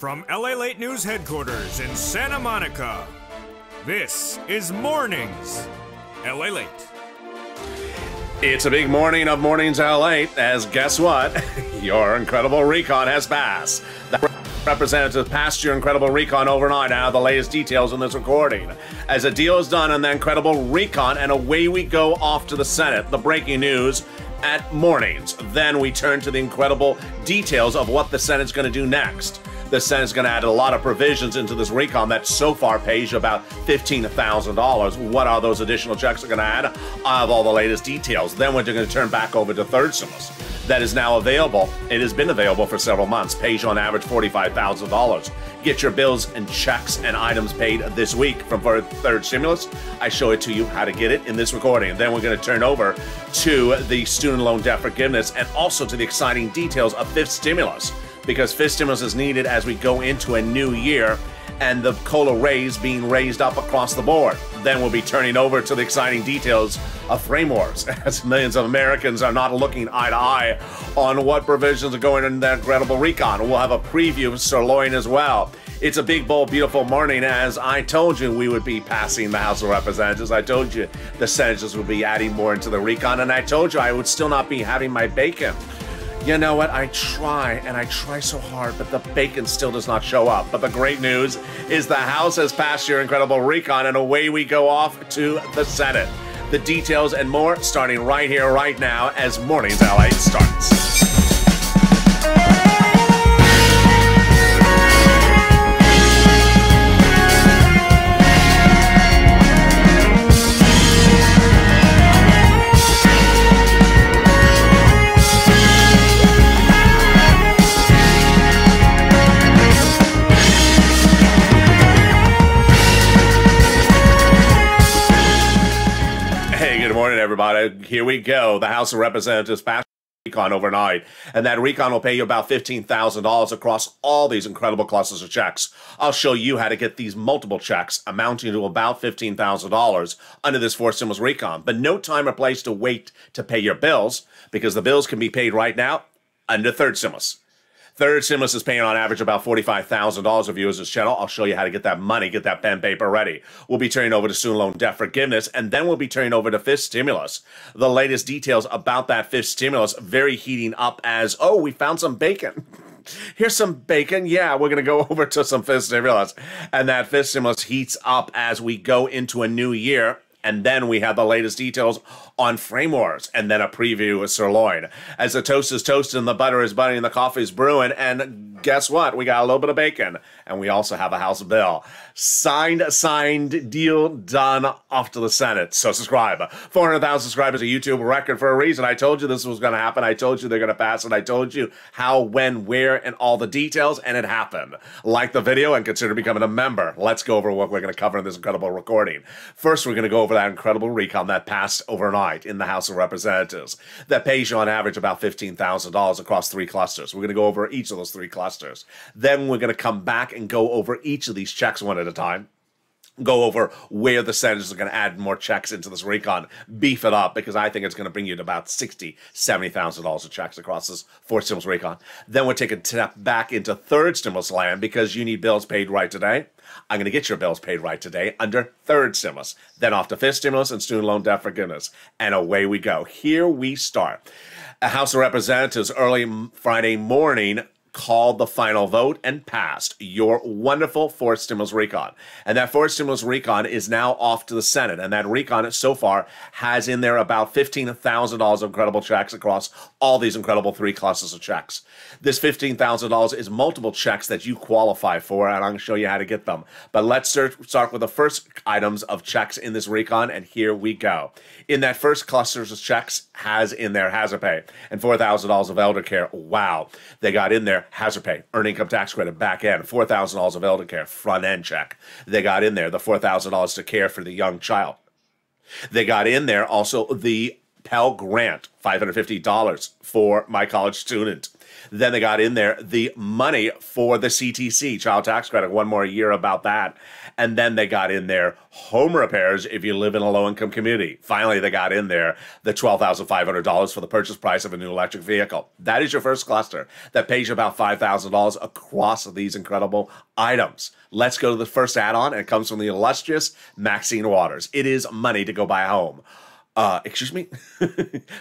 From LALATE News Headquarters in Santa Monica, this is Mornings LALATE. It's a big morning of Mornings LALATE, as guess what? Your incredible recon has passed. The representative passed your incredible recon overnight. Now the latest details in this recording. As a deal is done on the incredible recon, and away we go off to the Senate. The breaking news at Mornings. Then we turn to the incredible details of what the Senate's going to do next. The Senate's going to add a lot of provisions into this recon that so far pays you about $15,000. What are those additional checks they're going to add? I have all the latest details. Then we're going to turn back over to third stimulus. That is now available. It has been available for several months. Pays you on average $45,000. Get your bills and checks and items paid this week from third stimulus. I show it to you how to get it in this recording. Then we're going to turn over to the student loan debt forgiveness and also to the exciting details of fifth stimulus, because fifth stimulus is needed as we go into a new year and the COLA raise being raised up across the board. Then we'll be turning over to the exciting details of frame wars, as millions of Americans are not looking eye to eye on what provisions are going in that incredible recon. We'll have a preview of sirloin as well. It's a big, bold, beautiful morning. As I told you, we would be passing the House of Representatives. I told you the senators would be adding more into the recon, and I told you I would still not be having my bacon. You know what? I try, and I try so hard, but the bacon still does not show up. But the great news is the House has passed your incredible recon, and away we go off to the Senate. The details and more starting right here, right now, as Mornings LALATE starts. Good morning, everybody. Here we go. The House of Representatives passed recon overnight, and that recon will pay you about $15,000 across all these incredible clusters of checks. I'll show you how to get these multiple checks amounting to about $15,000 under this fourth stimulus recon. But no time or place to wait to pay your bills, because the bills can be paid right now under third stimulus. Third stimulus is paying on average about $45,000 of you as this channel. I'll show you how to get that money, get that pen paper ready. We'll be turning over to student loan debt forgiveness, and then we'll be turning over to fifth stimulus. The latest details about that fifth stimulus very heating up as, oh, we found some bacon. Here's some bacon. Yeah, we're going to go over to some fifth stimulus. And that fifth stimulus heats up as we go into a new year. And then we have the latest details on frame wars, and then a preview of sirloin. As the toast is toasted and the butter is buttering and the coffee is brewing, and guess what? We got a little bit of bacon, and we also have a House bill. Signed, deal done, off to the Senate. So subscribe. 400,000 subscribers, a YouTube record for a reason. I told you this was going to happen. I told you they're going to pass it. I told you how, when, where, and all the details, and it happened. Like the video and consider becoming a member. Let's go over what we're going to cover in this incredible recording. First, we're going to go over that incredible recon that passed overnight in the House of Representatives that pays you on average about $15,000 across three clusters. We're going to go over each of those three clusters. Then we're going to come back and go over each of these checks one at a time. Go over where the senators are going to add more checks into this recon, beef it up, because I think it's going to bring you to about $60,000, $70,000 of checks across this fourth stimulus recon. Then we'll take a step back into third stimulus land, because you need bills paid right today. I'm going to get your bills paid right today under third stimulus. Then off to fifth stimulus and student loan debt forgiveness. And away we go. Here we start. A House of Representatives early Friday morning called the final vote and passed your wonderful fourth stimulus recon. And that fourth stimulus recon is now off to the Senate. And that recon so far has in there about $15,000 of incredible checks across all these incredible three clusters of checks. This $15,000 is multiple checks that you qualify for, and I'm going to show you how to get them. But let's start with the first items of checks in this recon, and here we go. In that first cluster of checks has in there hazard pay and $4,000 of elder care. Wow. They got in there hazard pay, earned income tax credit, back end, $4,000 of elder care, front end check. They got in there the $4,000 to care for the young child. They got in there also the Pell Grant, $550 for my college student. Then they got in there the money for the CTC, child tax credit, one more year about that. And then they got in there home repairs if you live in a low-income community. Finally, they got in there the $12,500 for the purchase price of a new electric vehicle. That is your first cluster that pays you about $5,000 across these incredible items. Let's go to the first add-on, and it comes from the illustrious Maxine Waters. It is money to go buy a home. Excuse me?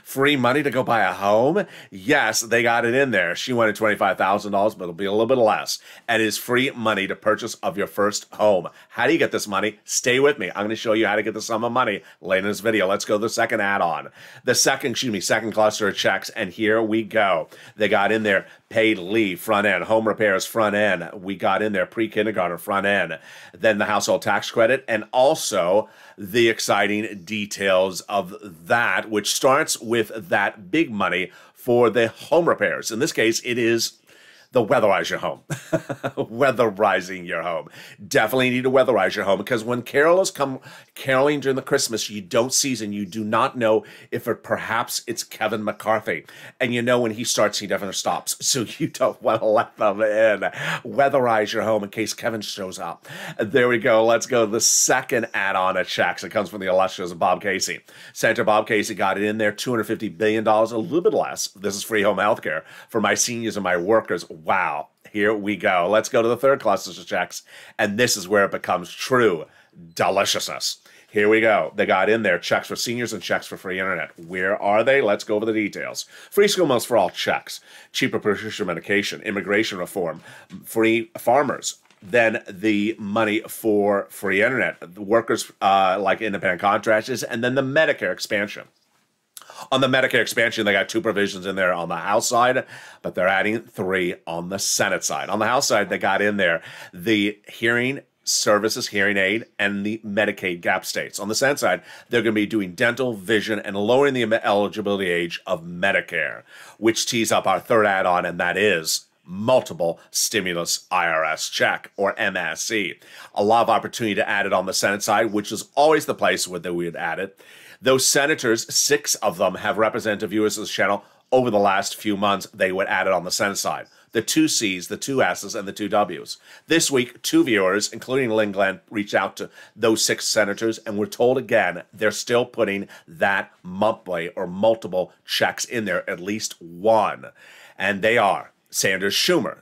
Free money to go buy a home? Yes, they got it in there. She wanted $25,000, but it'll be a little bit less. And it is free money to purchase of your first home. How do you get this money? Stay with me. I'm going to show you how to get the sum of money later in this video. Let's go to the second add-on. The second cluster of checks, and here we go. They got in there paid leave, front end, home repairs, front end. We got in there pre-kindergarten, front end. Then the household tax credit, and also the exciting details of that, which starts with that big money for the home repairs. In this case, it is the weatherize your home. Weatherizing your home. Definitely need to weatherize your home, because when carolers come caroling during the Christmas, you don't season. You do not know if perhaps it's Kevin McCarthy. And you know when he starts, he definitely stops. So you don't want to let them in. Weatherize your home in case Kevin shows up. There we go. Let's go to the second add-on of checks. It comes from the illustrious Bob Casey. Senator Bob Casey got it in there, $250 billion, a little bit less. This is free home health care for my seniors and my workers. Wow. Here we go. Let's go to the third cluster of checks. And this is where it becomes true deliciousness. Here we go. They got in there checks for seniors and checks for free internet. Where are they? Let's go over the details. Free school meals for all checks. Cheaper prescription medication. Immigration reform. Free farmers. Then the money for free internet. The workers like independent contractors. And then the Medicare expansion. On the Medicare expansion, they got 2 provisions in there on the House side, but they're adding 3 on the Senate side. On the House side, they got in there the hearing services, hearing aid, and the Medicaid gap states. On the Senate side, they're going to be doing dental, vision, and lowering the eligibility age of Medicare, which tees up our third add-on, and that is multiple stimulus IRS check, or MSC. A lot of opportunity to add it on the Senate side, which is always the place where we would add it. Those senators, 6 of them, have represented viewers of this channel over the last few months. They would add it on the Senate side. The 2 C's, the 2 S's, and the 2 W's. This week, 2 viewers, including Lynn Glenn, reached out to those 6 senators, and we're told again they're still putting that monthly or multiple checks in there, at least 1. And they are Sanders Schumer,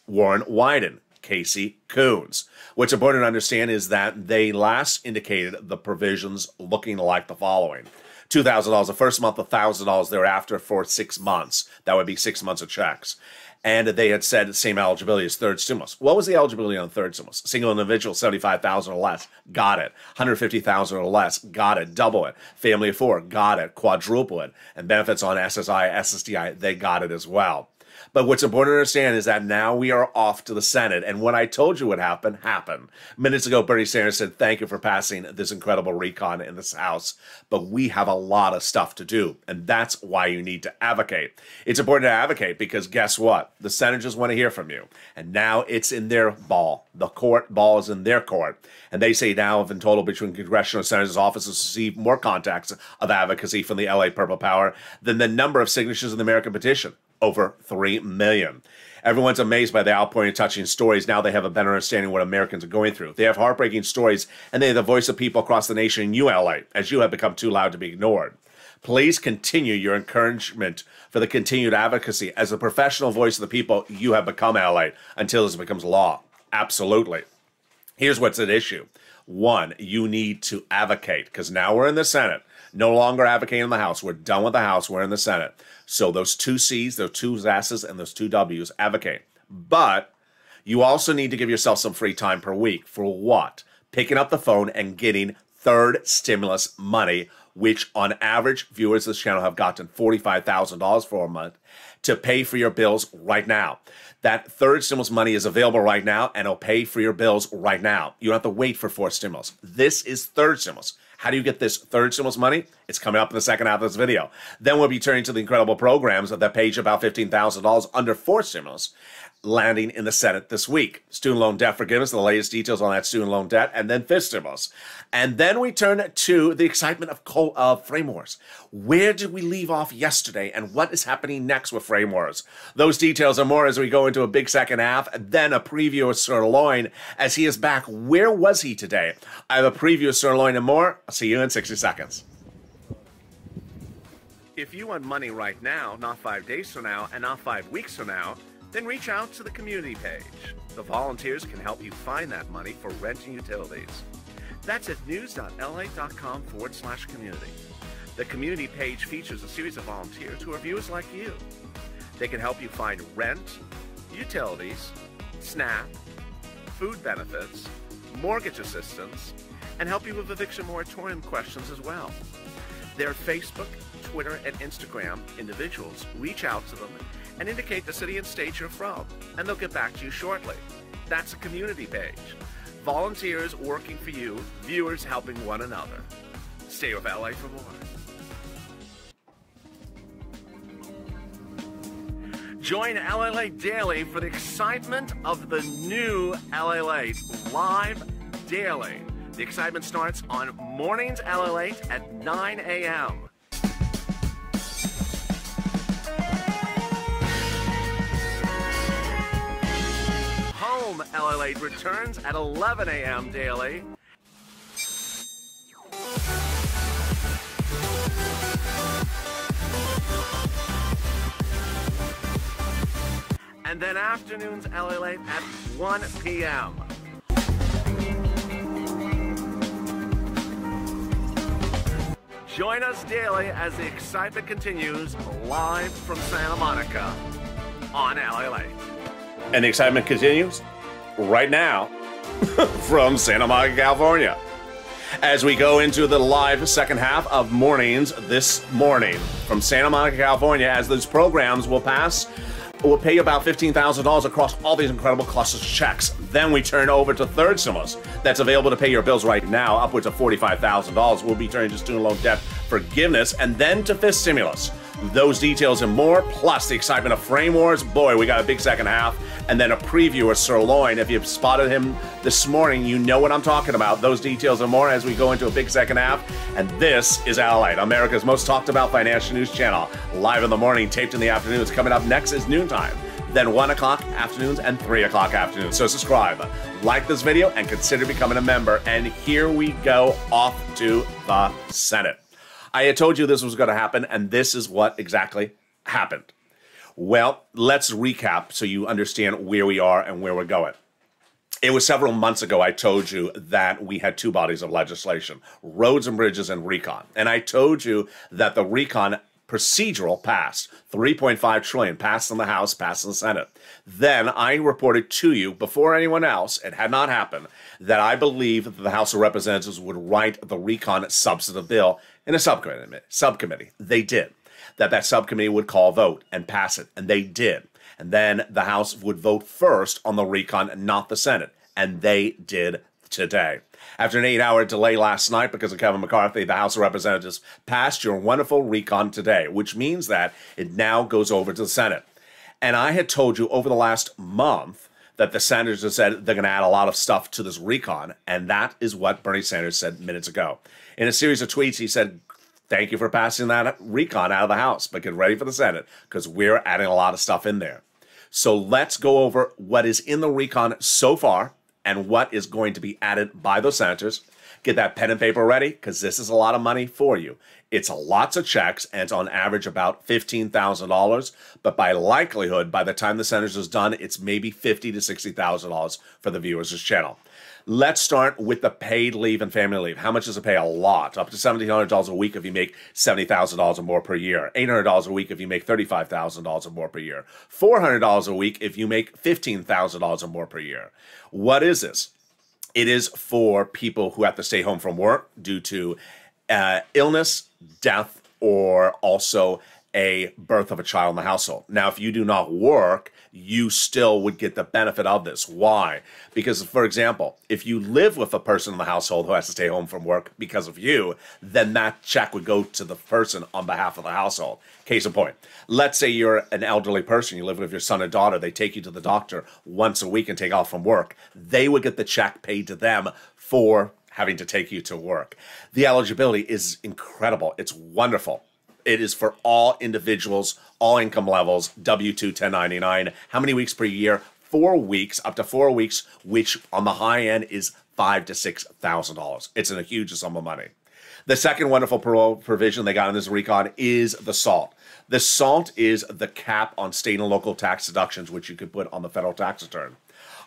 Warren Wyden, Casey Coons. What's important to understand is that they last indicated the provisions looking like the following. $2,000 the first month, $1,000 thereafter for 6 months. That would be 6 months of checks. And they had said the same eligibility as third stimulus. What was the eligibility on third stimulus? Single individual, $75,000 or less. Got it. $150,000 or less. Got it. Double it. Family of 4. Got it. Quadruple it. And benefits on SSI, SSDI, they got it as well. But what's important to understand is that now we are off to the Senate. And what I told you would happen, happened. Minutes ago, Bernie Sanders said, thank you for passing this incredible recon in this House. But we have a lot of stuff to do. And that's why you need to advocate. It's important to advocate because guess what? The senators want to hear from you. And now it's in their ball. The court ball is in their court. And they say now, if in total between congressional senators' offices receive more contacts of advocacy from the LA Purple Power than the number of signatures in the American petition. Over 3 million. Everyone's amazed by the outpouring of touching stories. Now they have a better understanding of what Americans are going through. They have heartbreaking stories, and they have the voice of people across the nation in LA, as you have become too loud to be ignored. Please continue your encouragement for the continued advocacy as the professional voice of the people you have become, LA, until this becomes law. Absolutely. Here's what's at issue. 1, you need to advocate, because now we're in the Senate. No longer advocating in the House. We're done with the House. We're in the Senate. So those 2 C's, those 2 S's, and those 2 W's, advocate. But you also need to give yourself some free time per week. For what? Picking up the phone and getting third stimulus money, which on average, viewers of this channel have gotten $45,000 for a month to pay for your bills right now. That third stimulus money is available right now, and it'll pay for your bills right now. You don't have to wait for 4th stimulus. This is third stimulus. How do you get this third stimulus money? It's coming up in the second half of this video. Then we'll be turning to the incredible programs that pay you about $15,000 under 4th stimulus. landing in the Senate this week. Student loan debt forgiveness, the latest details on that student loan debt, and then fifth stimulus. And then we turn to the excitement of frame wars. Where did we leave off yesterday, and what is happening next with frame wars? Those details and more as we go into a big second half, then a preview of Sirloin as he is back. Where was he today? I have a preview of Sirloin and more. I'll see you in 60 seconds. If you want money right now, not 5 days from now, and not 5 weeks from now, then reach out to the community page. The volunteers can help you find that money for rent and utilities. That's at news.la.com/community. The community page features a series of volunteers who are viewers like you. They can help you find rent, utilities, SNAP, food benefits, mortgage assistance, and help you with eviction moratorium questions as well. Their Facebook, Twitter, and Instagram individuals reach out to them and indicate the city and state you're from, and they'll get back to you shortly. That's a community page. Volunteers working for you, viewers helping one another. Stay with LA for more. Join LALATE Daily for the excitement of the new LALATE live daily. The excitement starts on mornings LALATE at 9 a.m. Home LALATE returns at 11 a.m. daily. And then afternoons LALATE at 1 p.m. Join us daily as the excitement continues live from Santa Monica on LALATE. And the excitement continues right now from Santa Monica, California. As we go into the live second half of mornings this morning from Santa Monica, California, as those programs will pass, we'll pay you about $15,000 across all these incredible clusters of checks. Then we turn over to third stimulus that's available to pay your bills right now, upwards of $45,000. We'll be turning to student loan debt forgiveness, and then to fifth stimulus. Those details and more, plus the excitement of frame wars. Boy, we got a big second half. And then a preview of Sirloin. If you've spotted him this morning, you know what I'm talking about. Those details and more as we go into a big second half. And this is LALATE, America's most talked about financial news channel. Live in the morning, taped in the afternoons. Coming up next is noontime. Then 1 o'clock afternoons and 3 o'clock afternoons. So subscribe, like this video, and consider becoming a member. And here we go off to the Senate. I had told you this was going to happen, and this is what exactly happened. Well, let's recap so you understand where we are and where we're going. It was several months ago I told you that we had two bodies of legislation, roads and bridges and recon. And I told you that the recon procedural passed, $3.5 trillion, passed in the House, passed in the Senate. Then I reported to you, before anyone else, it had not happened, that I believe that the House of Representatives would write the recon substantive bill in a subcommittee. They did. That subcommittee would call a vote and pass it, and they did. And then the House would vote first on the recon, not the Senate, and they did today. After an 8-hour delay last night because of Kevin McCarthy, the House of Representatives passed your wonderful recon today, which means that it now goes over to the Senate. And I had told you over the last month that the senators have said they're going to add a lot of stuff to this recon, and that is what Bernie Sanders said minutes ago. In a series of tweets, he said, thank you for passing that recon out of the House, but get ready for the Senate because we're adding a lot of stuff in there. So let's go over what is in the recon so far and what is going to be added by those senators. Get that pen and paper ready because this is a lot of money for you. It's lots of checks, and it's on average about $15,000. But by likelihood, by the time the senators is done, it's maybe $50,000 to $60,000 for the viewers of this channel. Let's start with the paid leave and family leave. How much does it pay? A lot. Up to $1,700 a week if you make $70,000 or more per year. $800 a week if you make $35,000 or more per year. $400 a week if you make $15,000 or more per year. What is this? It is for people who have to stay home from work due to illness, death, or also a birth of a child in the household. Now, if you do not work, you still would get the benefit of this. Why? Because, for example, if you live with a person in the household who has to stay home from work because of you, then that check would go to the person on behalf of the household. Case in point, let's say you're an elderly person, you live with your son and daughter, they take you to the doctor once a week and take off from work. They would get the check paid to them for having to take you to work. The eligibility is incredible. It's wonderful. It is for all individuals, all income levels, W-2, 1099. How many weeks per year? 4 weeks, up to 4 weeks, which on the high end is $5,000 to $6,000. It's a huge sum of money. The second wonderful provision they got in this recon is the SALT. The SALT is the cap on state and local tax deductions, which you could put on the federal tax return.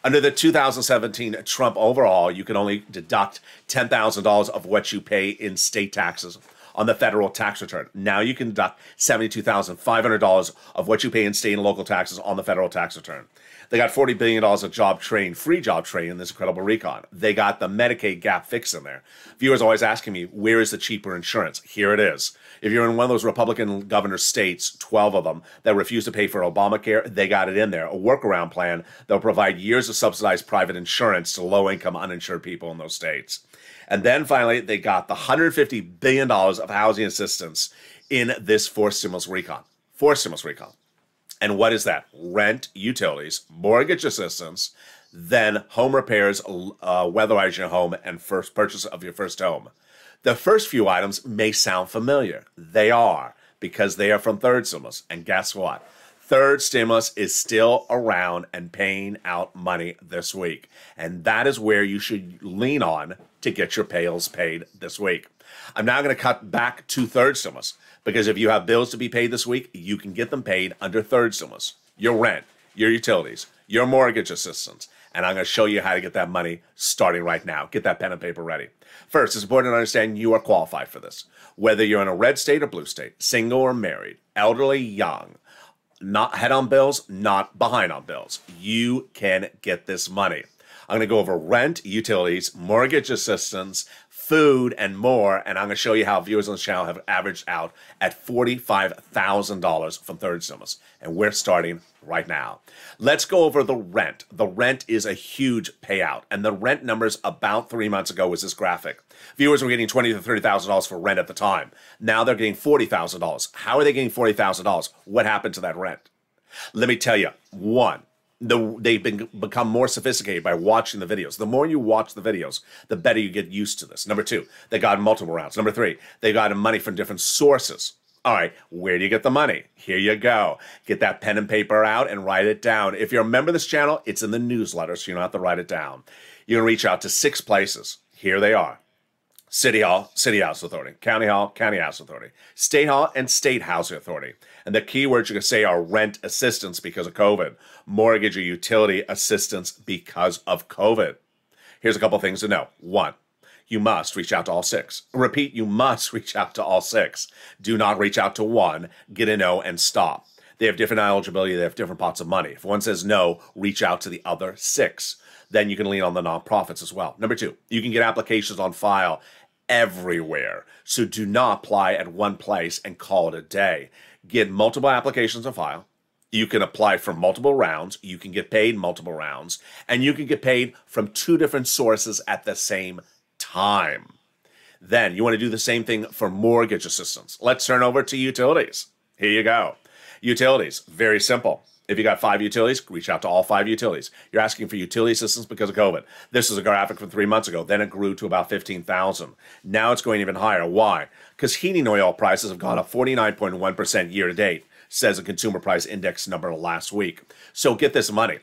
Under the 2017 Trump overhaul, you can only deduct $10,000 of what you pay in state taxes on the federal tax return. Now you can deduct $72,500 of what you pay in state and local taxes on the federal tax return. They got $40 billion of free job training in this incredible recon. They got the Medicaid gap fix in there. Viewers always asking me, where is the cheaper insurance? Here it is. If you're in one of those Republican governor states, 12 of them, that refuse to pay for Obamacare, they got it in there. A workaround plan that'll provide years of subsidized private insurance to low-income uninsured people in those states. And then finally, they got the $150 billion of housing assistance in this forced stimulus recon. Forced stimulus recon. And what is that? Rent, utilities, mortgage assistance, then home repairs, weatherize your home, and first purchase of your first home. The first few items may sound familiar. They are, because they are from third stimulus. And guess what? Third stimulus is still around and paying out money this week. And that is where you should lean on to get your bills paid this week. I'm now going to cut back to third stimulus, because if you have bills to be paid this week, you can get them paid under third stimulus. Your rent, your utilities, your mortgage assistance. And I'm going to show you how to get that money starting right now. Get that pen and paper ready. First, it's important to understand you are qualified for this. Whether you're in a red state or blue state, single or married, elderly, young, not ahead on bills, not behind on bills, you can get this money. I'm going to go over rent, utilities, mortgage assistance, food, and more, and I'm going to show you how viewers on this channel have averaged out at $45,000 from third stimulus, and we're starting right now. Let's go over the rent. The rent is a huge payout, and the rent numbers about 3 months ago was this graphic. Viewers were getting $20,000 to $30,000 for rent at the time. Now they're getting $40,000. How are they getting $40,000? What happened to that rent? Let me tell you. One, they've become more sophisticated by watching the videos. The more you watch the videos, the better you get used to this. Number two, they got multiple rounds. Number three, they got money from different sources. All right, where do you get the money? Here you go. Get that pen and paper out and write it down. If you're a member of this channel, it's in the newsletter, so you don't have to write it down. You can reach out to 6 places. Here they are. City Hall, City Housing Authority. County Hall, County Housing Authority. State Hall and State Housing Authority. And the keywords you can say are rent assistance because of COVID, mortgage or utility assistance because of COVID. Here's a couple things to know. 1, you must reach out to all 6. Repeat, you must reach out to all 6. Do not reach out to one, get a no, and stop. They have different eligibility. They have different pots of money. If one says no, reach out to the other 6. Then you can lean on the nonprofits as well. Number 2, you can get applications on file everywhere. So do not apply at one place and call it a day. Get multiple applications on file. You can apply for multiple rounds. You can get paid multiple rounds. And you can get paid from 2 different sources at the same time. Then you want to do the same thing for mortgage assistance. Let's turn over to utilities. Here you go. Utilities, very simple. If you got 5 utilities, reach out to all 5 utilities. You're asking for utility assistance because of COVID. This is a graphic from 3 months ago. Then it grew to about 15,000. Now it's going even higher. Why? Because heating oil prices have gone up 49.1% year to date, says a consumer price index number last week. So get this money.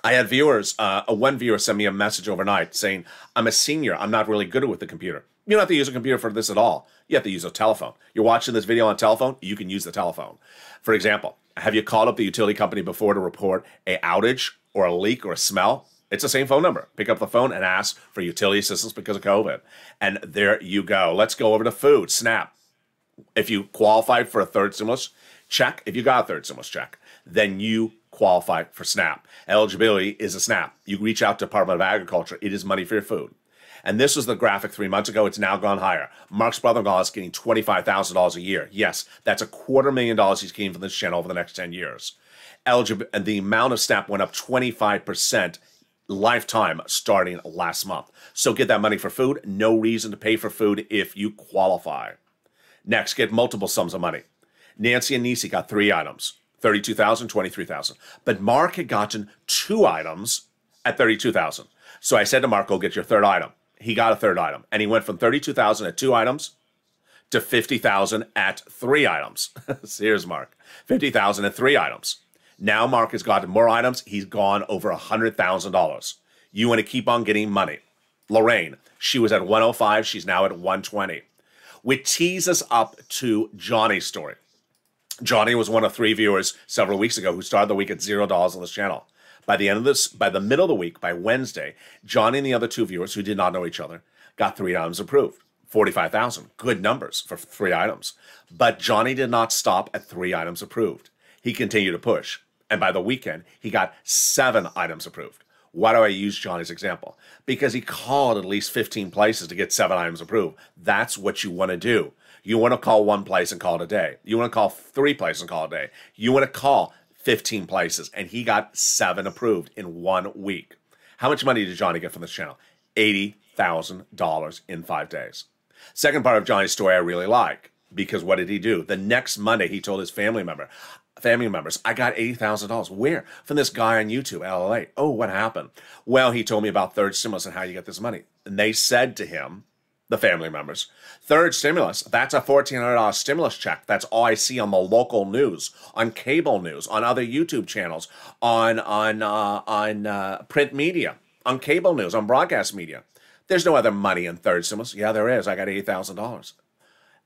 I had viewers, one viewer sent me a message overnight saying, I'm a senior. I'm not really good with the computer. You don't have to use a computer for this at all. You have to use a telephone. You're watching this video on a telephone, you can use the telephone. For example, have you called up the utility company before to report an outage or a leak or a smell? It's the same phone number. Pick up the phone and ask for utility assistance because of COVID. And there you go. Let's go over to food. SNAP. If you qualified for a third stimulus check, if you got a third stimulus check, then you qualify for SNAP. Eligibility is a SNAP. You reach out to Department of Agriculture. It is money for your food. And this was the graphic 3 months ago. It's now gone higher. Mark's brother-in-law is getting $25,000 a year. Yes, that's $250,000 he's getting from this channel over the next 10 years. And the amount of SNAP went up 25% lifetime starting last month. So get that money for food. No reason to pay for food if you qualify. Next, get multiple sums of money. Nancy and Nisi got 3 items, $32,000, $23,000. But Mark had gotten 2 items at $32,000. So I said to Mark, go get your 3rd item. He got a 3rd item. And he went from $32,000 at 2 items to $50,000 at 3 items. So here's Mark. $50,000 at 3 items. Now Mark has gotten more items. He's gone over $100,000. You want to keep on getting money. Lorraine, she was at 105. She's now at 120. Which tees us up to Johnny's story. Johnny was one of 3 viewers several weeks ago who started the week at $0 on this channel. By the middle of the week, by Wednesday, Johnny and the other 2 viewers who did not know each other got 3 items approved. 45,000. Good numbers for 3 items. But Johnny did not stop at 3 items approved. He continued to push. And by the weekend, he got 7 items approved. Why do I use Johnny's example? Because he called at least 15 places to get 7 items approved. That's what you want to do. You want to call 1 place and call it a day. You want to call 3 places and call it a day. You want to call 15 places, and he got 7 approved in 1 week. How much money did Johnny get from this channel? $80,000 in 5 days. Second part of Johnny's story I really like, because what did he do? The next Monday, he told his family members, I got $80,000. Where? From this guy on YouTube, LALATE. Oh, what happened? Well, he told me about third stimulus and how you get this money. And they said to him, the family members, third stimulus, that's a $1,400 stimulus check. That's all I see on the local news, on cable news, on other YouTube channels, on print media, on cable news, on broadcast media. There's no other money in third stimulus. Yeah, there is. I got $80,000.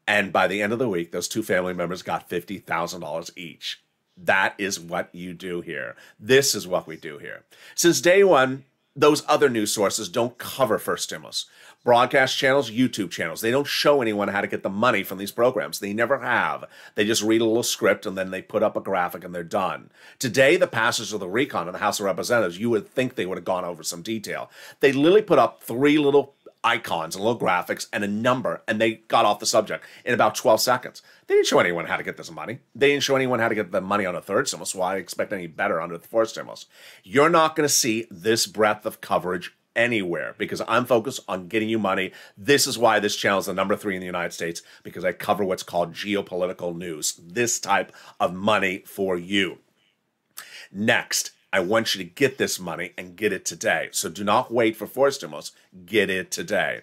And by the end of the week, those 2 family members got $50,000 each. That is what you do here. This is what we do here. Since day one, those other news sources don't cover first stimulus. Broadcast channels, YouTube channels, they don't show anyone how to get the money from these programs. They never have. They just read a little script and then they put up a graphic and they're done. Today, the passage of the recon in the House of Representatives, you would think they would have gone over some detail. They literally put up 3 little icons and little graphics and a number, and they got off the subject in about 12 seconds. They didn't show anyone how to get this money. They didn't show anyone how to get the money on a third stimulus, so I expect any better under the fourth stimulus. You're not going to see this breadth of coverage anywhere because I'm focused on getting you money. This is why this channel is the number 3 in the United States, because I cover what's called geopolitical news, this type of money for you. Next, I want you to get this money and get it today. So do not wait for fourth stimulus. Get it today.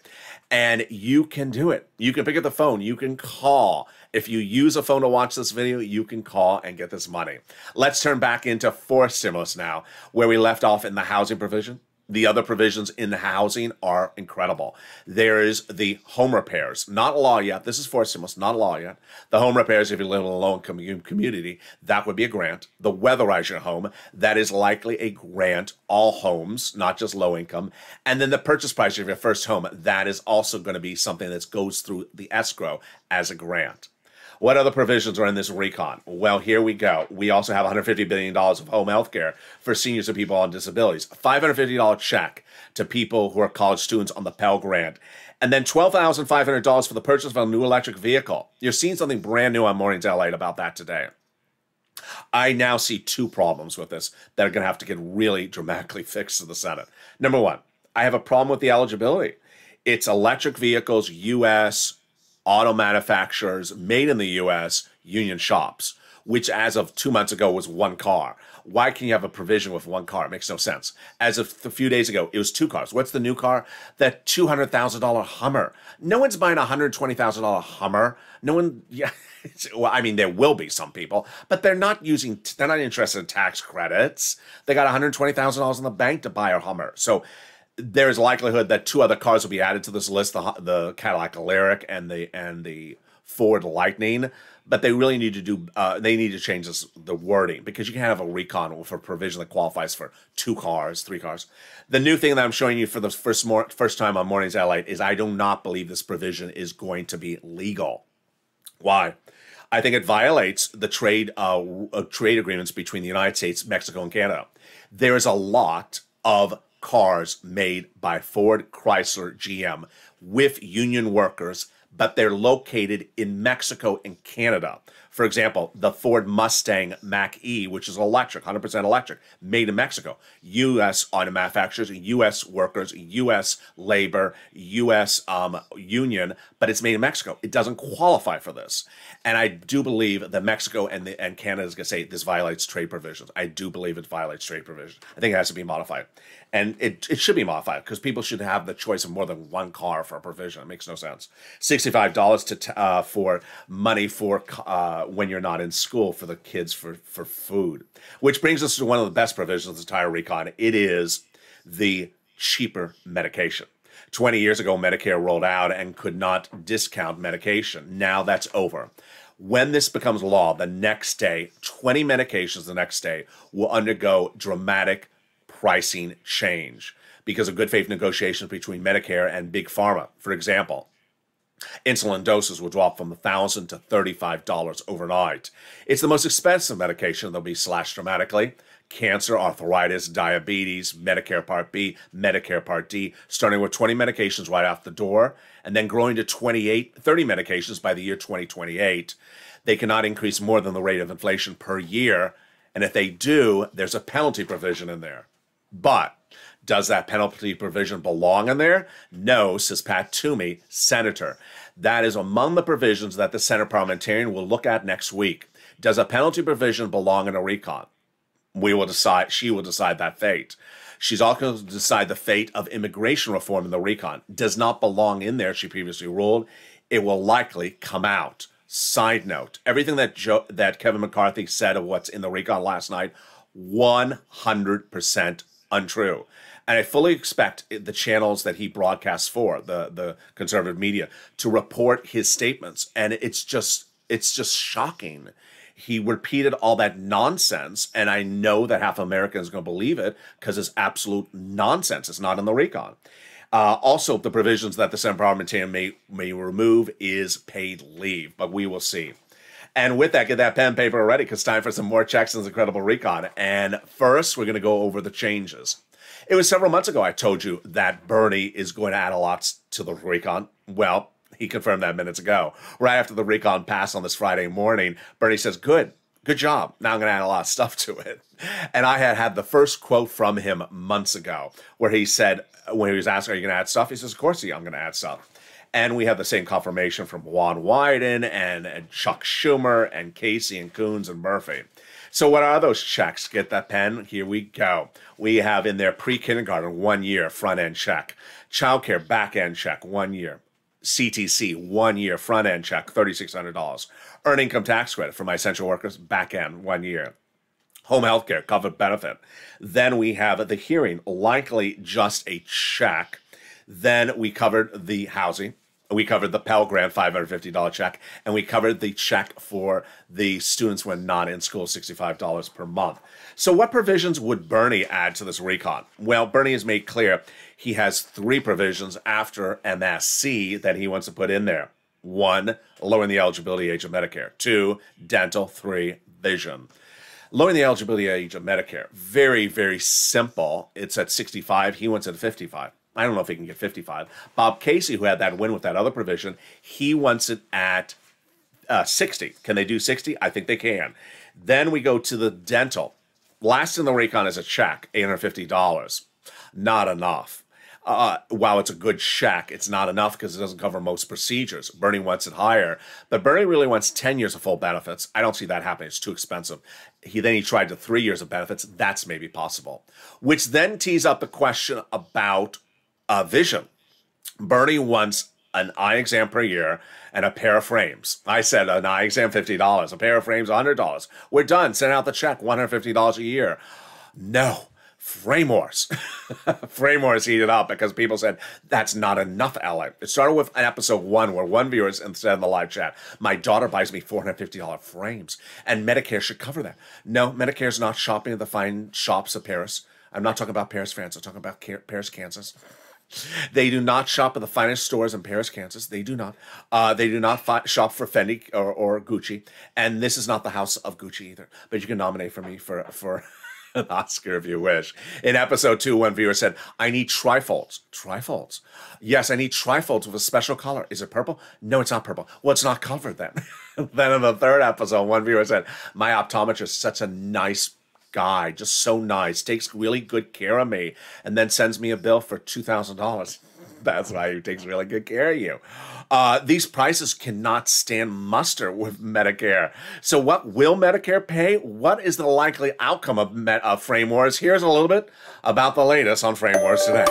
And you can do it. You can pick up the phone. You can call. If you use a phone to watch this video, you can call and get this money. Let's turn back into fourth stimulus now, where we left off in the housing provision. The other provisions in the housing are incredible. There is the home repairs, not law yet. This is fourth stimulus, not law yet. The home repairs, if you live in a low-income community, that would be a grant. The weatherize your home, that is likely a grant. All homes, not just low income. And then the purchase price of your first home, that is also going to be something that goes through the escrow as a grant. What other provisions are in this recon? Well, here we go. We also have $150 billion of home health care for seniors and people on disabilities. $550 check to people who are college students on the Pell Grant. And then $12,500 for the purchase of a new electric vehicle. You're seeing something brand new on Mornings LA about that today. I now see 2 problems with this that are going to have to get really dramatically fixed to the Senate. Number 1, I have a problem with the eligibility. It's electric vehicles, U.S., auto manufacturers, made in the U.S., union shops, which as of 2 months ago was 1 car. Why can you have a provision with 1 car? It makes no sense. As of a few days ago, it was 2 cars. What's the new car? That $200,000 Hummer. No one's buying a $120,000 Hummer. No one, yeah, well, I mean, there will be some people, but they're not interested in tax credits. They got $120,000 in the bank to buy a Hummer. So there's a likelihood that 2 other cars will be added to this list, the Cadillac Lyriq and the Ford Lightning. But they really need to they need to change the wording, because you can have a recon for a provision that qualifies for 2 cars, 3 cars. The new thing that I'm showing you for the first time on Mornings LA is I do not believe this provision is going to be legal. Why? I think it violates the trade agreements between the United States, Mexico, and Canada. There is a lot of cars made by Ford, Chrysler, GM with union workers, but they're located in Mexico and Canada. For example, the Ford Mustang Mach-E, which is electric, 100% electric, made in Mexico. U.S. auto manufacturers, U.S. workers, U.S. labor, U.S. union, but it's made in Mexico. It doesn't qualify for this. And I do believe that Mexico and Canada is going to say this violates trade provisions. I do believe it violates trade provisions. I think it has to be modified. And it should be modified because people should have the choice of more than one car for a provision. It makes no sense. $65 for money for when you're not in school for the kids for food. Which brings us to one of the best provisions of the entire recon. It is the cheaper medication. 20 years ago, Medicare rolled out and could not discount medication. Now that's over. When this becomes law, the next day, 20 medications the next day will undergo dramatic pricing change because of good faith negotiations between Medicare and Big Pharma. For example, insulin doses will drop from $1,000 to $35 overnight. It's the most expensive medication that'll be slashed dramatically. Cancer, arthritis, diabetes, Medicare Part B, Medicare Part D, starting with 20 medications right off the door, and then growing to 30 medications by the year 2028. They cannot increase more than the rate of inflation per year, and if they do, there's a penalty provision in there. But does that penalty provision belong in there? No, says Pat Toomey, senator. That is among the provisions that the Senate parliamentarian will look at next week. Does a penalty provision belong in a recon? We will decide. She will decide that fate. She's also going to decide the fate of immigration reform in the recon. Does not belong in there, she previously ruled. It will likely come out. Side note, everything that Kevin McCarthy said of what's in the recon last night, 100% untrue. And I fully expect the channels that he broadcasts for, the conservative media, to report his statements. And it's just shocking. He repeated all that nonsense, and I know that half of America is going to believe it because it's absolute nonsense. It's not in the recon. Also, the provisions that the Senate parliamentarian may remove is paid leave, but we will see. And with that, get that pen and paper ready because it's time for some more checks in this incredible recon. And first, we're going to go over the changes. It was several months ago I told you that Bernie is going to add a lot to the recon. Well, he confirmed that minutes ago. Right after the recon passed on this Friday morning, Bernie says, good job. Now I'm going to add a lot of stuff to it. And I had the first quote from him months ago where he said, when he was asked, are you going to add stuff? He says, of course I'm going to add stuff. And we have the same confirmation from Juan Wyden and Chuck Schumer and Casey and Coons and Murphy. So what are those checks? Get that pen. Here we go. We have in there pre-kindergarten, 1 year, front-end check. Childcare, back-end check, 1 year. CTC, 1 year, front-end check, $3,600. Earned income tax credit for my essential workers, back-end, 1 year. Home health care, covered benefit. Then we have the hearing, likely just a check. Then we covered the housing. We covered the Pell Grant $550 check, and we covered the check for the students when not in school, $65 per month. So what provisions would Bernie add to this recon? Well, Bernie has made clear he has 3 provisions after MSC that he wants to put in there. 1, lowering the eligibility age of Medicare. 2, dental. 3, vision. Lowering the eligibility age of Medicare, very, very simple. It's at 65. He wants it at 55. I don't know if he can get 55. Bob Casey, who had that win with that other provision, he wants it at 60. Can they do 60? I think they can. Then we go to the dental. Last in the recon is a check, $850. Not enough. While it's a good check, it's not enough because it doesn't cover most procedures. Bernie wants it higher, but Bernie really wants 10 years of full benefits. I don't see that happening. It's too expensive. Then he tried to 3 years of benefits. That's maybe possible. Which then tees up the question about vision. Bernie wants an eye exam per year and a pair of frames. I said an eye exam, $50. A pair of frames, $100. We're done. Send out the check, $150 a year. No. Frame wars. Frame wars heated up because people said, that's not enough, Ellen. It started with episode 1 where one viewer said in the live chat, my daughter buys me $450 frames and Medicare should cover that. No, Medicare is not shopping at the fine shops of Paris. I'm not talking about Paris, France. I'm talking about Paris, Kansas. They do not shop at the finest stores in Paris, Kansas. They do not. They do not shop for Fendi or Gucci. And this is not the house of Gucci either. But you can nominate for me for an Oscar if you wish. In episode 2, one viewer said, I need trifolds. Trifolds? Yes, I need trifolds with a special color. Is it purple? No, it's not purple. Well, it's not covered then. Then in the 3rd episode, one viewer said, my optometrist is such a nice guy, just so nice, takes really good care of me, and then sends me a bill for $2,000. That's why he takes really good care of you. These prices cannot stand muster with Medicare. So what will Medicare pay? What is the likely outcome of Frame Wars? Here's a little bit about the latest on Frame Wars today.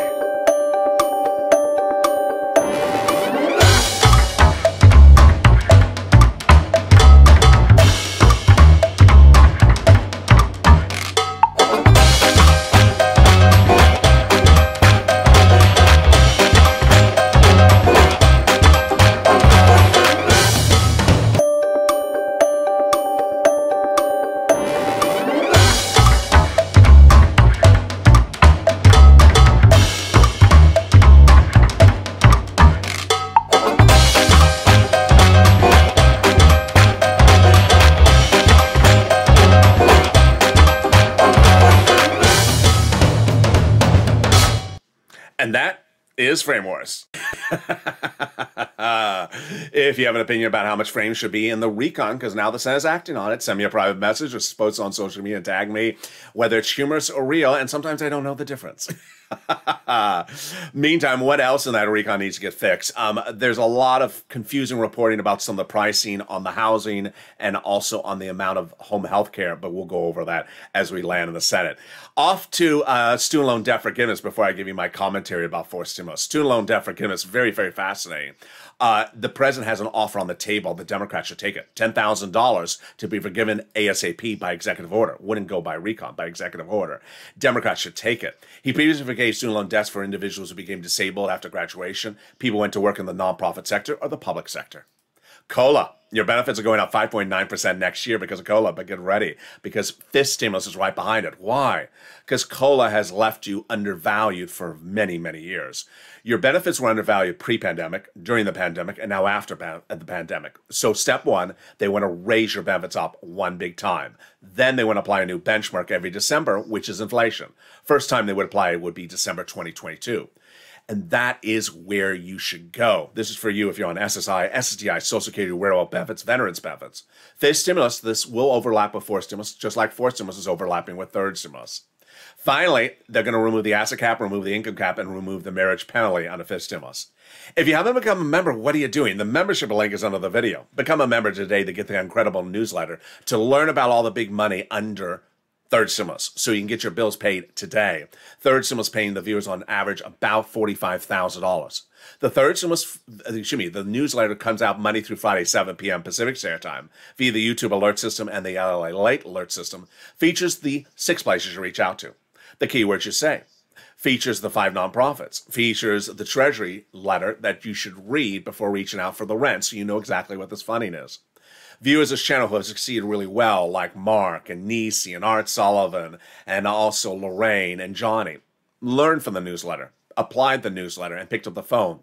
And that is Frame Wars. If you have an opinion about how much frames should be in the recon, because now the Senate is acting on it, send me a private message or post on social media and tag me, whether it's humorous or real, and sometimes I don't know the difference. Meantime, what else in that recon needs to get fixed? There's a lot of confusing reporting about some of the pricing on the housing and also on the amount of home health care, but we'll go over that as we land in the Senate. Off to student loan debt forgiveness before I give you my commentary about forced stimulus. Student loan debt forgiveness, very, very fascinating. The president has an offer on the table. The Democrats should take it. $10,000 to be forgiven ASAP by executive order. Wouldn't go by recon, by executive order. Democrats should take it. He previously forgave student loan debts for individuals who became disabled after graduation, people who went to work in the nonprofit sector or the public sector. COLA. Your benefits are going up 5.9% next year because of COLA, but get ready because this stimulus is right behind it. Why? Because COLA has left you undervalued for many, many years. Your benefits were undervalued pre-pandemic, during the pandemic, and now after the pandemic. So step one, they want to raise your benefits up one big time. Then they want to apply a new benchmark every December, which is inflation. First time they would apply it would be December 2022. And that is where you should go. This is for you if you're on SSI, SSDI, Social Security, wearable benefits, veterans benefits. This stimulus, this will overlap with forced stimulus, just like forced stimulus is overlapping with third stimulus. Finally, they're going to remove the asset cap, remove the income cap, and remove the marriage penalty on the fifth stimulus. If you haven't become a member, what are you doing? The membership link is under the video. Become a member today to get the incredible newsletter to learn about all the big money under third stimulus, so you can get your bills paid today. Third stimulus paying the viewers on average about $45,000. The third stimulus, the newsletter comes out Monday through Friday, 7 p.m. Pacific Standard Time via the YouTube alert system and the LALATE alert system. Features the 6 places you reach out to. The keywords you say. Features the 5 nonprofits. Features the Treasury letter that you should read before reaching out for the rent, so you know exactly what this funding is. Viewers of this channel who have succeeded really well, like Mark and Nisi and Art Sullivan, and also Lorraine and Johnny, learned from the newsletter, applied the newsletter, and picked up the phone.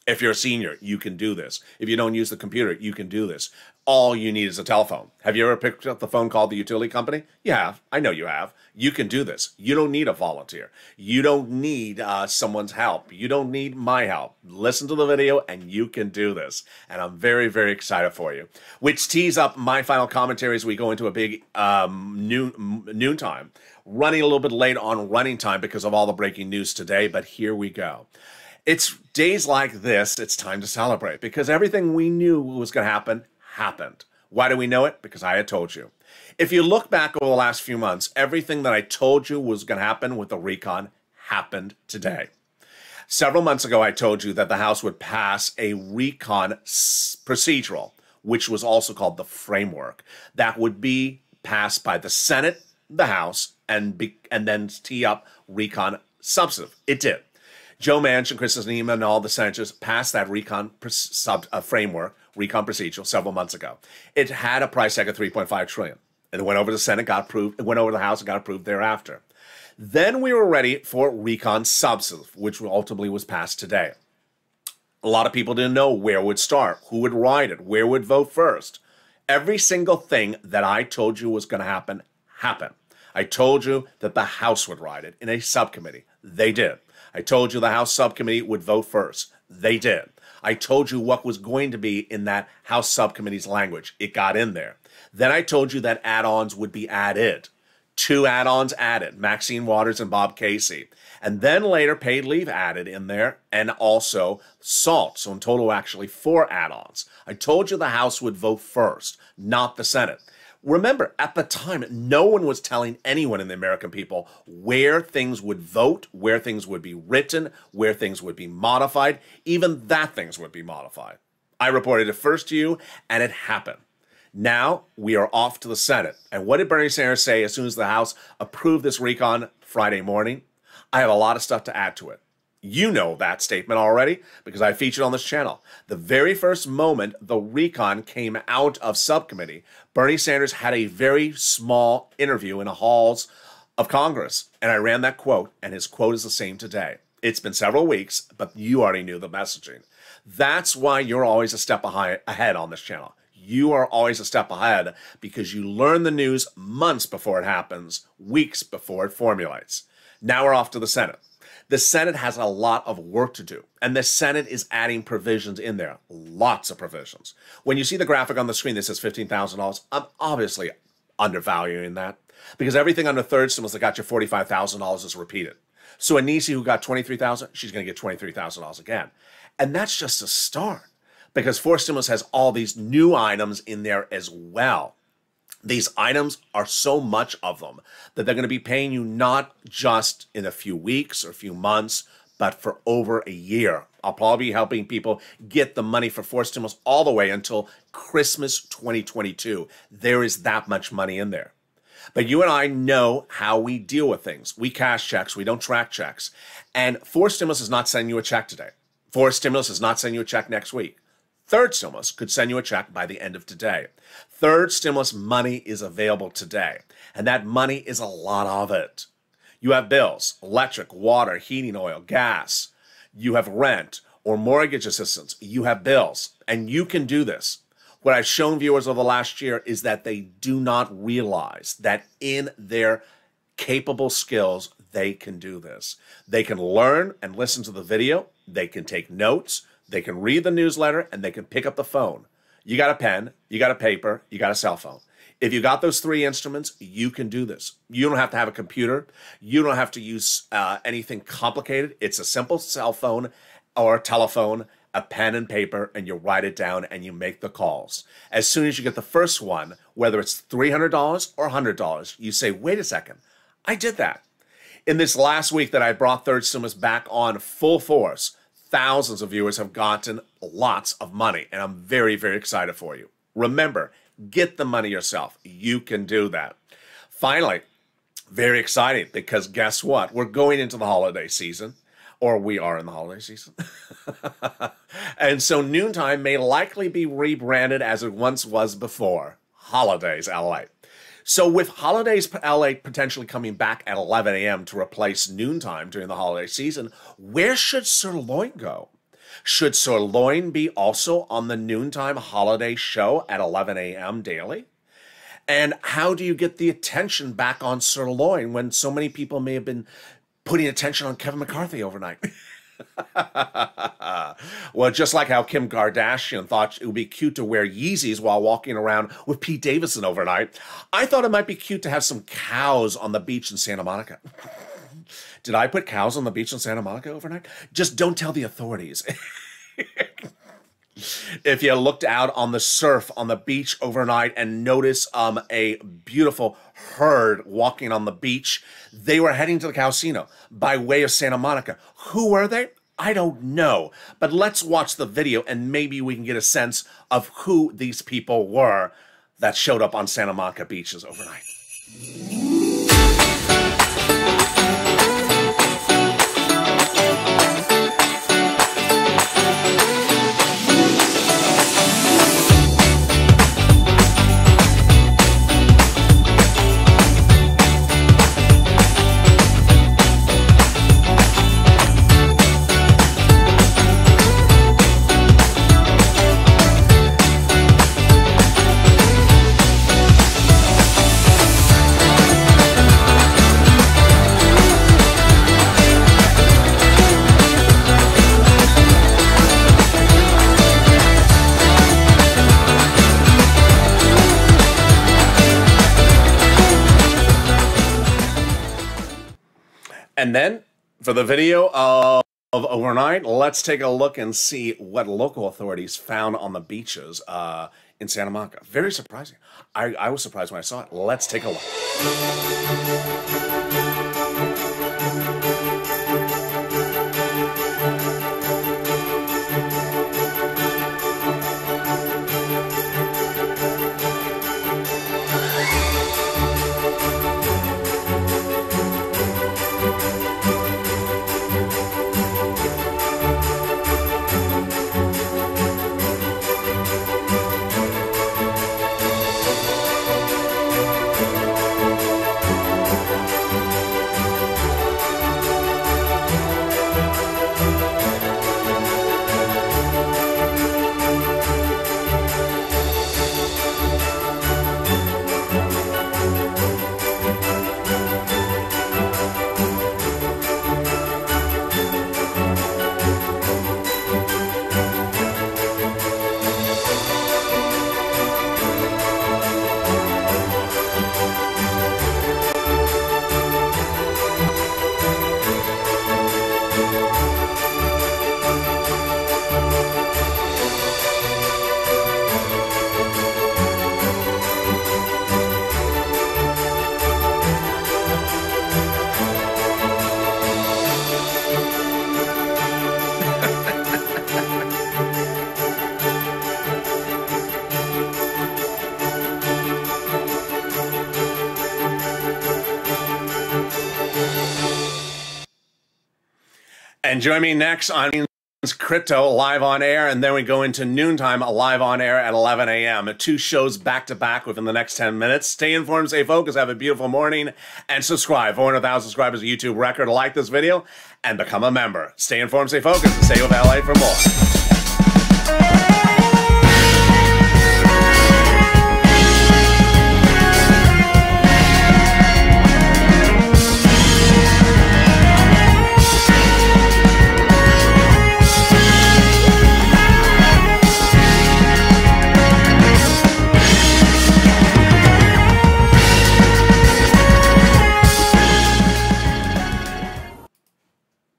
If you're a senior, you can do this. If you don't use the computer, you can do this. All you need is a telephone. Have you ever picked up the phone, called the utility company? You have. I know you have. You can do this. You don't need a volunteer. You don't need someone's help. You don't need my help. Listen to the video and you can do this. And I'm very, very excited for you. Which tees up my final commentary as we go into a big noontime. Running a little bit late on running time because of all the breaking news today, but here we go. It's days like this, it's time to celebrate because everything we knew was going to happen, happened. Why do we know it? Because I had told you. If you look back over the last few months, everything that I told you was going to happen with the recon happened today. Several months ago, I told you that the House would pass a recon procedural, which was also called the framework, that would be passed by the Senate, the House, and then tee up recon substantive. It did. Joe Manchin, Kristen Sinema, and all the senators passed that recon framework, recon procedural, several months ago. It had a price tag of $3.5 trillion. And it went over to the Senate, got approved. It went over to the House and got approved thereafter. Then we were ready for recon substantive, which ultimately was passed today. A lot of people didn't know where it would start, who would write it, where would vote first. Every single thing that I told you was going to happen, happened. I told you that the House would ride it in a subcommittee. They did. I told you the House subcommittee would vote first. They did. I told you what was going to be in that House subcommittee's language. It got in there. Then I told you that add-ons would be added. 2 add-ons added, Maxine Waters and Bob Casey. And then later, paid leave added in there, and also SALT. So in total, actually 4 add-ons. I told you the House would vote first, not the Senate. Remember, at the time, no one was telling anyone in the American people where things would vote, where things would be written, where things would be modified, even that things would be modified. I reported it first to you, and it happened. Now we are off to the Senate. And what did Bernie Sanders say as soon as the House approved this recon Friday morning? I have a lot of stuff to add to it. You know that statement already because I featured on this channel. The very first moment the recon came out of subcommittee, Bernie Sanders had a very small interview in the halls of Congress. And I ran that quote, and his quote is the same today. It's been several weeks, but you already knew the messaging. That's why you're always a step ahead on this channel. You are always a step ahead because you learn the news months before it happens, weeks before it formulates. Now we're off to the Senate. The Senate has a lot of work to do, and the Senate is adding provisions in there, lots of provisions. When you see the graphic on the screen that says $15,000, I'm obviously undervaluing that because everything under third stimulus that got you $45,000 is repeated. So Anisi, who got $23,000, she's going to get $23,000 again. And that's just a start because fourth stimulus has all these new items in there as well. These items are so much of them that they're going to be paying you not just in a few weeks or a few months, but for over a year. I'll probably be helping people get the money for fourth stimulus all the way until Christmas 2022. There is that much money in there. But you and I know how we deal with things. We cash checks. We don't track checks. And fourth stimulus is not sending you a check today. Fourth stimulus is not sending you a check next week. Third stimulus could send you a check by the end of today. Third stimulus money is available today, and that money is a lot of it. You have bills, electric, water, heating oil, gas. You have rent or mortgage assistance. You have bills, and you can do this. What I've shown viewers over the last year is that they do not realize that in their capable skills, they can do this. They can learn and listen to the video. They can take notes. They can read the newsletter, and they can pick up the phone. You got a pen, you got a paper, you got a cell phone. If you got those 3 instruments, you can do this. You don't have to have a computer. You don't have to use anything complicated. It's a simple cell phone or telephone, a pen and paper, and you write it down and you make the calls. As soon as you get the first one, whether it's $300 or $100, you say, wait a second, I did that. In this last week that I brought third stimulus back on full force, thousands of viewers have gotten lots of money, and I'm very, very excited for you. Remember, get the money yourself. You can do that. Finally, very exciting because guess what? We're going into the holiday season, or we are in the holiday season. And so Noontime may likely be rebranded as it once was before, Holidays LA. So with Holidays LA potentially coming back at 11 a.m. to replace Noontime during the holiday season, where should Sirloin go? Should Sirloin be also on the Noontime holiday show at 11 a.m. daily? And how do you get the attention back on Sirloin when so many people may have been putting attention on Kevin McCarthy overnight? Well, just like how Kim Kardashian thought it would be cute to wear Yeezys while walking around with Pete Davidson overnight, I thought it might be cute to have some cows on the beach in Santa Monica. Did I put cows on the beach in Santa Monica overnight? Just don't tell the authorities. If you looked out on the surf on the beach overnight and noticed a beautiful herd walking on the beach, they were heading to the casino by way of Santa Monica. Who were they? I don't know. But let's watch the video and maybe we can get a sense of who these people were that showed up on Santa Monica beaches overnight. And then for the video of overnight, let's take a look and see what local authorities found on the beaches in Santa Monica. Very surprising. I was surprised when I saw it. Let's take a look. And join me next on Crypto live on air, and then we go into noontime live on air at 11 a.m. 2 shows back to back within the next 10 minutes. Stay informed, stay focused, have a beautiful morning, and subscribe. 400,000 subscribers, a YouTube record. Like this video and become a member. Stay informed, stay focused, and stay with LA for more.